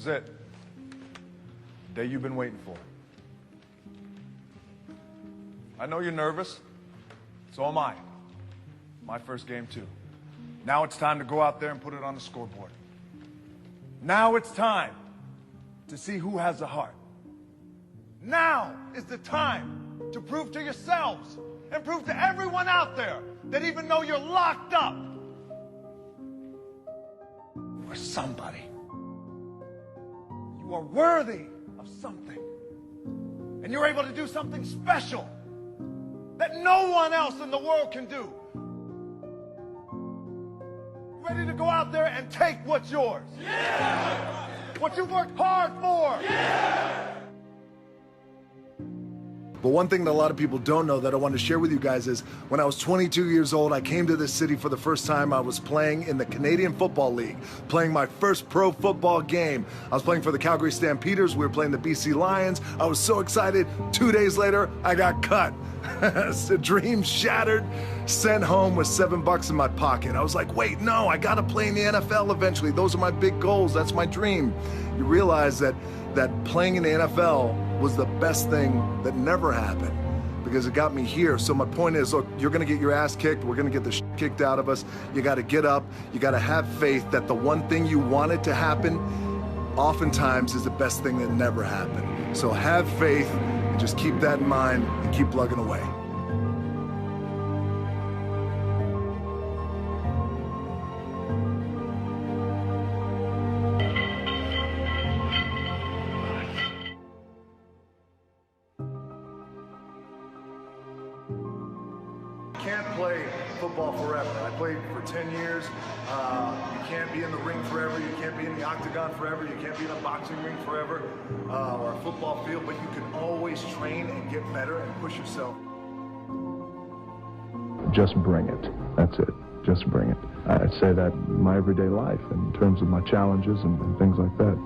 it. The day you've been waiting for. I know you're nervous. So am I. My first game, too. Now it's time to go out there and put it on the scoreboard. Now it's time to see who has the heart. Now is the time to prove to yourselves and prove to everyone out there that even though you're locked up, you are somebody. You are worthy of something. And you're able to do something special that no one else in the world can do. Ready to go out there and take what's yours. Yeah! What you've worked hard for. Yeah! But one thing that a lot of people don't know that I want to share with you guys is when I was 22 years old, I came to this city for the first time. I was playing in the Canadian Football League, playing my first pro football game. I was playing for the Calgary Stampeders. We were playing the BC Lions. I was so excited. 2 days later, I got cut. The dream shattered, sent home with $7 in my pocket. I was like, wait, no, I got to play in the NFL eventually. Those are my big goals. That's my dream. You realize that playing in the NFL was the best thing that never happened because it got me here. So my point is, look, you're going to get your ass kicked. We're going to get the shit kicked out of us. You got to get up. You got to have faith that the one thing you wanted to happen oftentimes is the best thing that never happened. So have faith and just keep that in mind and keep plugging away. Can't play football forever. I played for 10 years. You can't be in the ring forever. You can't be in the octagon forever. You can't be in a boxing ring forever or a football field, but you can always train and get better and push yourself. Just bring it. That's it. Just bring it. I say that in my everyday life in terms of my challenges and things like that.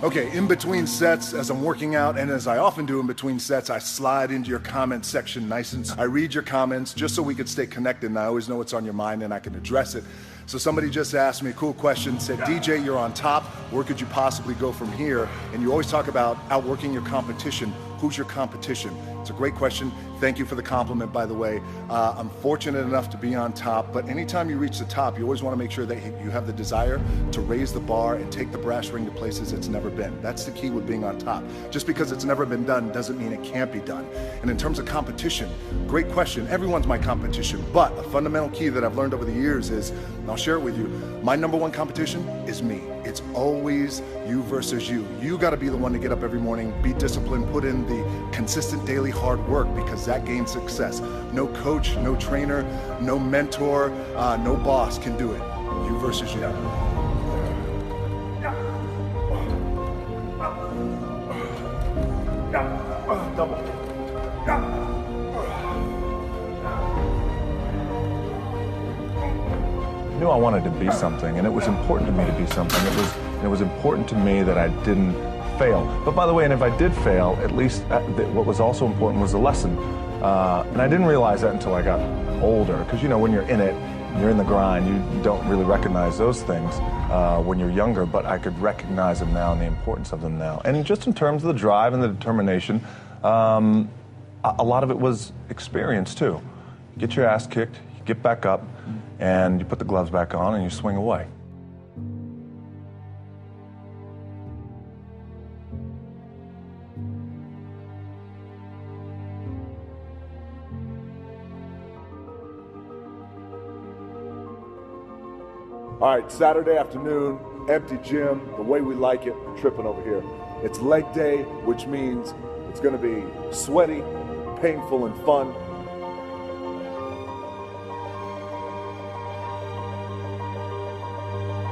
Okay, in between sets, as I'm working out, and as I often do in between sets, I slide into your comment section nice and I read your comments just so we could stay connected, and I always know what's on your mind and I can address it. So somebody just asked me a cool question, said, DJ, you're on top, where could you possibly go from here? And you always talk about outworking your competition. Who's your competition? It's a great question. Thank you for the compliment, by the way. I'm fortunate enough to be on top, but anytime you reach the top, you always want to make sure that you have the desire to raise the bar and take the brass ring to places it's never been. That's the key with being on top. Just because it's never been done doesn't mean it can't be done. And in terms of competition, great question. Everyone's my competition, but a fundamental key that I've learned over the years is, and I'll share it with you, my number one competition is me. It's always you versus you. You got to be the one to get up every morning, be disciplined, put in the consistent daily hard work, because that gains success. No coach, no trainer, no mentor, no boss can do it. You versus you. Double. I knew I wanted to be something, and it was important to me to be something. It was important to me that I didn't fail. But by the way, and if I did fail, at least what was also important was the lesson. And I didn't realize that until I got older, because you know, when you're in it, you're in the grind, you don't really recognize those things when you're younger, but I could recognize them now and the importance of them now. And just in terms of the drive and the determination, a lot of it was experience too. You get your ass kicked, you get back up, and you put the gloves back on and you swing away. All right, Saturday afternoon, empty gym, the way we like it, tripping over here. It's leg day, which means it's gonna be sweaty, painful, and fun.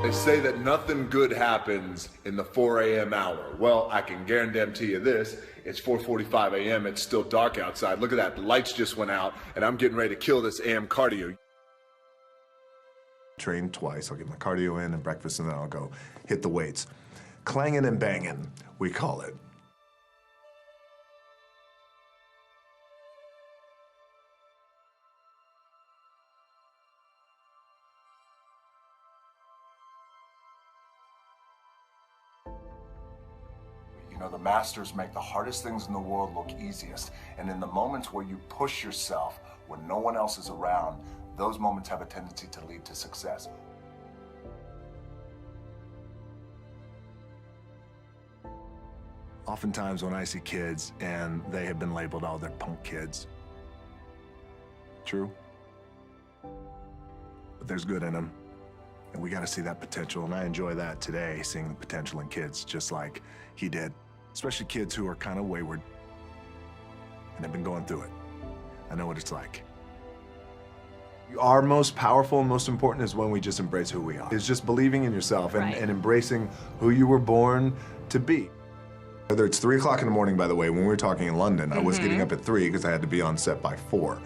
They say that nothing good happens in the 4 a.m. hour. Well, I can guarantee you this, it's 4:45 a.m., it's still dark outside. Look at that, the lights just went out, and I'm getting ready to kill this AM cardio. Train twice, I'll get my cardio in and breakfast, and then I'll go hit the weights. Clanging and banging, we call it. know, the masters make the hardest things in the world look easiest. And in the moments where you push yourself, when no one else is around, those moments have a tendency to lead to success. Oftentimes when I see kids and they have been labeled, oh, they're punk kids. True. But there's good in them. And we got to see that potential. And I enjoy that today, seeing the potential in kids just like he did. Especially kids who are kind of wayward and have been going through it. I know what it's like. Our most powerful and most important is when we just embrace who we are. It's just believing in yourself and embracing who you were born to be. Whether it's 3 o'clock in the morning, by the way, when we were talking in London, I was getting up at 3 because I had to be on set by 4.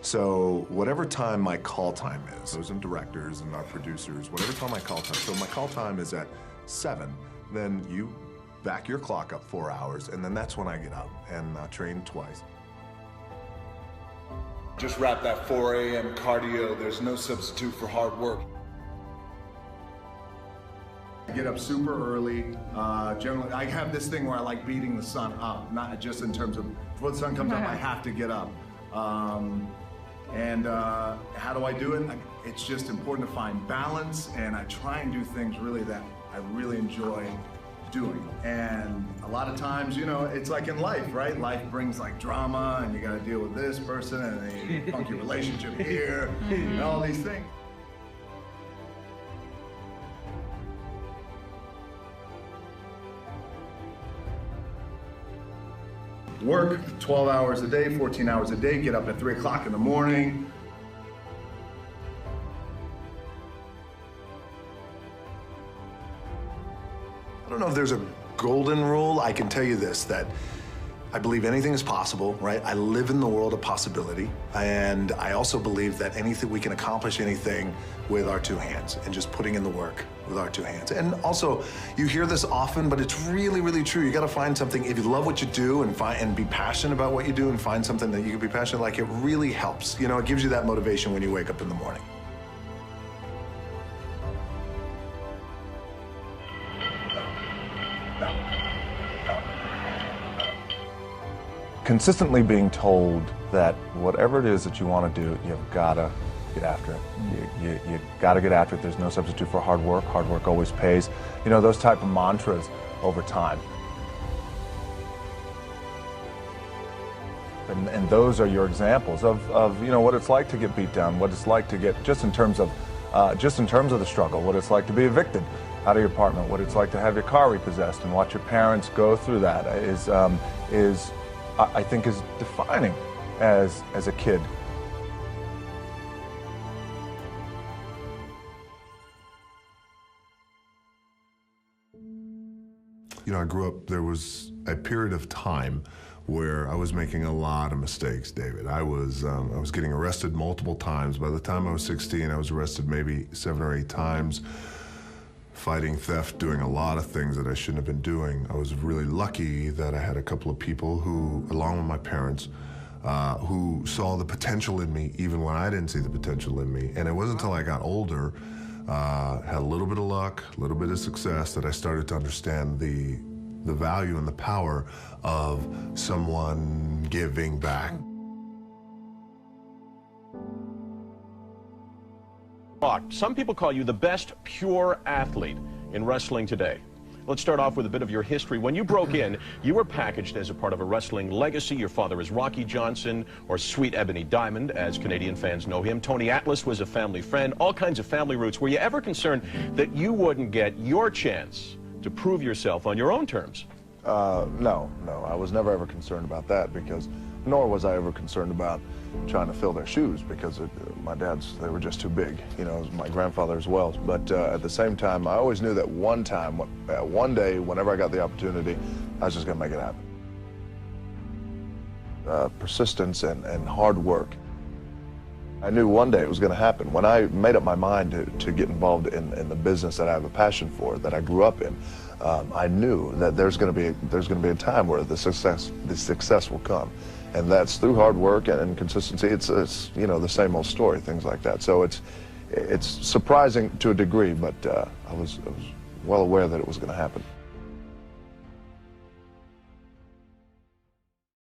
So whatever time my call time is, those and directors and our producers, whatever time my call time, so my call time is at 7, then you back your clock up 4 hours, and then that's when I get up and train twice. Just wrap that 4 a.m. cardio. There's no substitute for hard work. I get up super early. Generally, I have this thing where I like beating the sun up, not just in terms of before the sun comes up, I have to get up. And how do I do it? It's just important to find balance, and I try and do things really that I really enjoy doing. And a lot of times, you know, it's like in life, right? Life brings like drama, and you got to deal with this person, and a funky relationship here, and all these things. Work 12 hours a day, 14 hours a day, get up at 3 o'clock in the morning. I don't know if there's a golden rule. I can tell you this, that I believe anything is possible, right? I live in the world of possibility. And I also believe that we can accomplish anything with our 2 hands and just putting in the work with our 2 hands. And also, you hear this often, but it's really, really true. You gotta find something, if you love what you do and be passionate about what you do and find something that you can be passionate like, it really helps. You know, it gives you that motivation when you wake up in the morning. Consistently being told that whatever it is that you want to do, you've got to get after it. You got to get after it. There's no substitute for hard work. Hard work always pays. You know, those type of mantras over time. And those are your examples of you know, what it's like to get beat down, what it's like to get, just in terms of the struggle, what it's like to be evicted out of your apartment, what it's like to have your car repossessed, and watch your parents go through that is I think is defining as a kid. You know, I grew up, there was a period of time where I was making a lot of mistakes, David. I was getting arrested multiple times. By the time I was 16, I was arrested maybe 7 or 8 times, fighting theft, doing a lot of things that I shouldn't have been doing. I was really lucky that I had a couple of people who, along with my parents, who saw the potential in me even when I didn't see the potential in me. And it wasn't until I got older, had a little bit of luck, a little bit of success, that I started to understand the value and the power of someone giving back. Some people call you the best pure athlete in wrestling today. Let's start off with a bit of your history. When you broke in, you were packaged as a part of a wrestling legacy. Your father is Rocky Johnson, or Sweet Ebony Diamond, as Canadian fans know him. Tony Atlas was a family friend, all kinds of family roots. Were you ever concerned that you wouldn't get your chance to prove yourself on your own terms? No, I was never ever concerned about that, because nor was I ever concerned about trying to fill their shoes, because my dad's, they were just too big, you know, my grandfather as well. But at the same time, I always knew that one day, whenever I got the opportunity, I was just gonna make it happen. Persistence and hard work. I knew one day it was gonna happen. When I made up my mind to get involved in the business that I have a passion for, that I grew up in, I knew that there's gonna be a time where the success will come. And that's through hard work and consistency. It's you know, the same old story, things like that. So it's surprising to a degree, but I was well aware that it was going to happen.